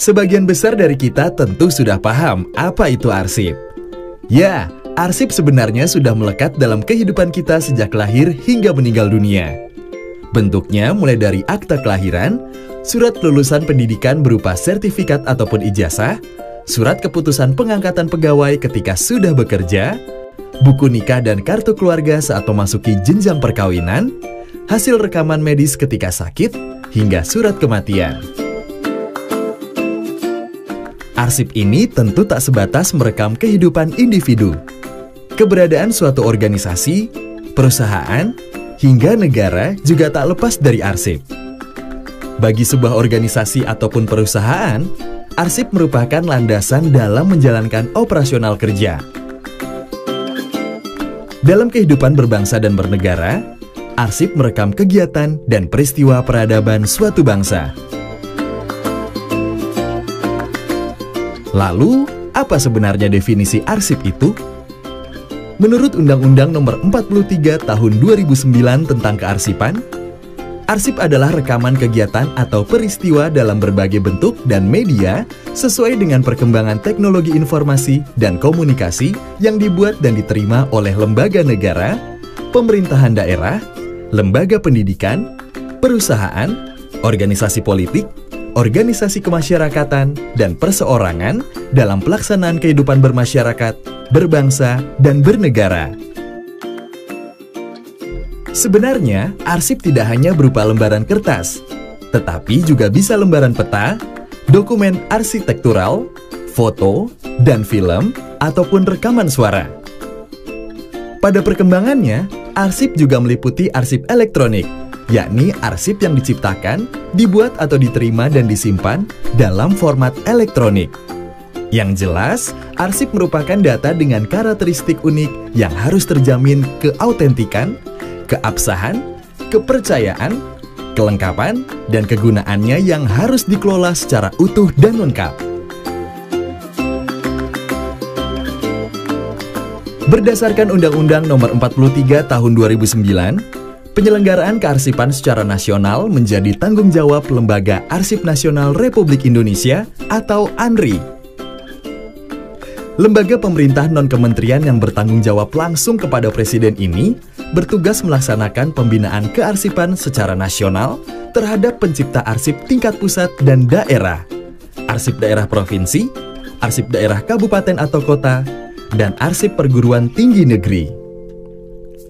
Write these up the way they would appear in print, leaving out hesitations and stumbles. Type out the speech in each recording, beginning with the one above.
Sebagian besar dari kita tentu sudah paham apa itu arsip. Ya, arsip sebenarnya sudah melekat dalam kehidupan kita sejak lahir hingga meninggal dunia. Bentuknya mulai dari akta kelahiran, surat kelulusan pendidikan berupa sertifikat ataupun ijazah, surat keputusan pengangkatan pegawai ketika sudah bekerja, buku nikah dan kartu keluarga saat memasuki jenjang perkawinan, hasil rekaman medis ketika sakit, hingga surat kematian. Arsip ini tentu tak sebatas merekam kehidupan individu. Keberadaan suatu organisasi, perusahaan, hingga negara juga tak lepas dari arsip. Bagi sebuah organisasi ataupun perusahaan, arsip merupakan landasan dalam menjalankan operasional kerja. Dalam kehidupan berbangsa dan bernegara, arsip merekam kegiatan dan peristiwa peradaban suatu bangsa. Lalu, apa sebenarnya definisi arsip itu? Menurut Undang-Undang Nomor 43 Tahun 2009 tentang Kearsipan, arsip adalah rekaman kegiatan atau peristiwa dalam berbagai bentuk dan media sesuai dengan perkembangan teknologi informasi dan komunikasi yang dibuat dan diterima oleh lembaga negara, pemerintahan daerah, lembaga pendidikan, perusahaan, organisasi politik, organisasi kemasyarakatan, dan perseorangan dalam pelaksanaan kehidupan bermasyarakat, berbangsa, dan bernegara. Sebenarnya, arsip tidak hanya berupa lembaran kertas, tetapi juga bisa lembaran peta, dokumen arsitektural, foto, dan film, ataupun rekaman suara. Pada perkembangannya, arsip juga meliputi arsip elektronik, yakni arsip yang diciptakan, dibuat atau diterima dan disimpan dalam format elektronik. Yang jelas, arsip merupakan data dengan karakteristik unik yang harus terjamin keautentikan, keabsahan, kepercayaan, kelengkapan, dan kegunaannya yang harus dikelola secara utuh dan lengkap. Berdasarkan Undang-Undang Nomor 43 Tahun 2009, penyelenggaraan kearsipan secara nasional menjadi tanggung jawab Lembaga Arsip Nasional Republik Indonesia atau ANRI. Lembaga pemerintah non-kementerian yang bertanggung jawab langsung kepada Presiden ini bertugas melaksanakan pembinaan kearsipan secara nasional terhadap pencipta arsip tingkat pusat dan daerah, arsip daerah provinsi, arsip daerah kabupaten atau kota, dan arsip perguruan tinggi negeri.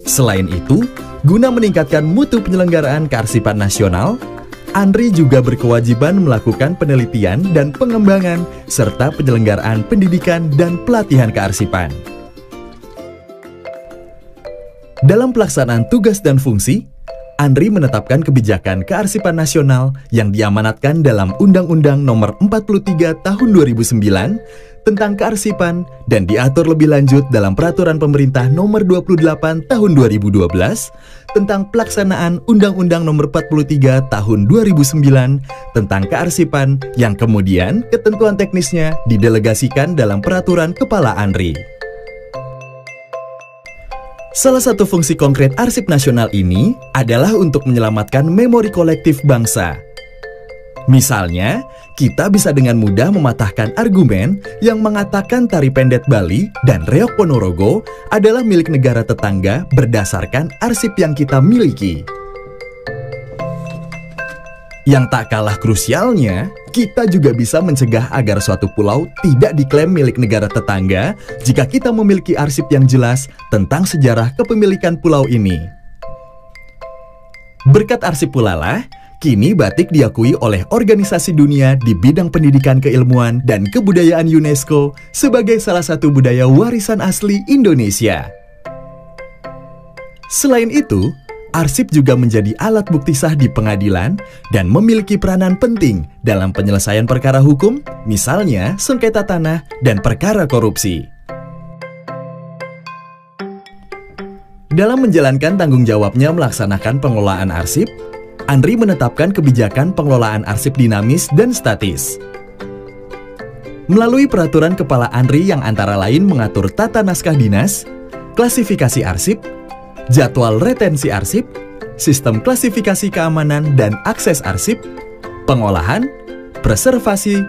Selain itu, guna meningkatkan mutu penyelenggaraan kearsipan nasional, ANRI juga berkewajiban melakukan penelitian dan pengembangan serta penyelenggaraan pendidikan dan pelatihan kearsipan. Dalam pelaksanaan tugas dan fungsi, ANRI menetapkan kebijakan kearsipan nasional yang diamanatkan dalam Undang-Undang Nomor 43 Tahun 2009 tentang kearsipan dan diatur lebih lanjut dalam Peraturan Pemerintah Nomor 28 Tahun 2012 tentang pelaksanaan Undang-Undang Nomor 43 Tahun 2009 tentang kearsipan yang kemudian ketentuan teknisnya didelegasikan dalam Peraturan Kepala ANRI. Salah satu fungsi konkret arsip nasional ini adalah untuk menyelamatkan memori kolektif bangsa. Misalnya, kita bisa dengan mudah mematahkan argumen yang mengatakan Tari Pendet Bali dan Reog Ponorogo adalah milik negara tetangga berdasarkan arsip yang kita miliki. Yang tak kalah krusialnya, kita juga bisa mencegah agar suatu pulau tidak diklaim milik negara tetangga jika kita memiliki arsip yang jelas tentang sejarah kepemilikan pulau ini. Berkat arsip pula lah, kini batik diakui oleh organisasi dunia di bidang pendidikan keilmuan dan kebudayaan UNESCO sebagai salah satu budaya warisan asli Indonesia. Selain itu, arsip juga menjadi alat bukti sah di pengadilan dan memiliki peranan penting dalam penyelesaian perkara hukum, misalnya sengketa tanah dan perkara korupsi. Dalam menjalankan tanggung jawabnya melaksanakan pengelolaan arsip, ANRI menetapkan kebijakan pengelolaan arsip dinamis dan statis. Melalui peraturan Kepala ANRI yang antara lain mengatur tata naskah dinas, klasifikasi arsip, jadwal retensi arsip, sistem klasifikasi keamanan dan akses arsip, pengolahan, preservasi,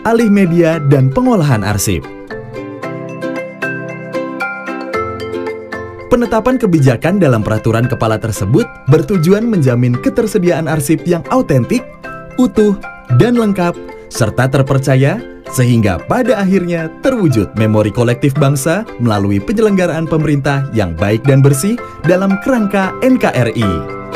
alih media, dan pengolahan arsip. Penetapan kebijakan dalam peraturan kepala tersebut bertujuan menjamin ketersediaan arsip yang autentik, utuh, dan lengkap, serta terpercaya, sehingga pada akhirnya terwujud memori kolektif bangsa melalui penyelenggaraan pemerintah yang baik dan bersih dalam kerangka NKRI.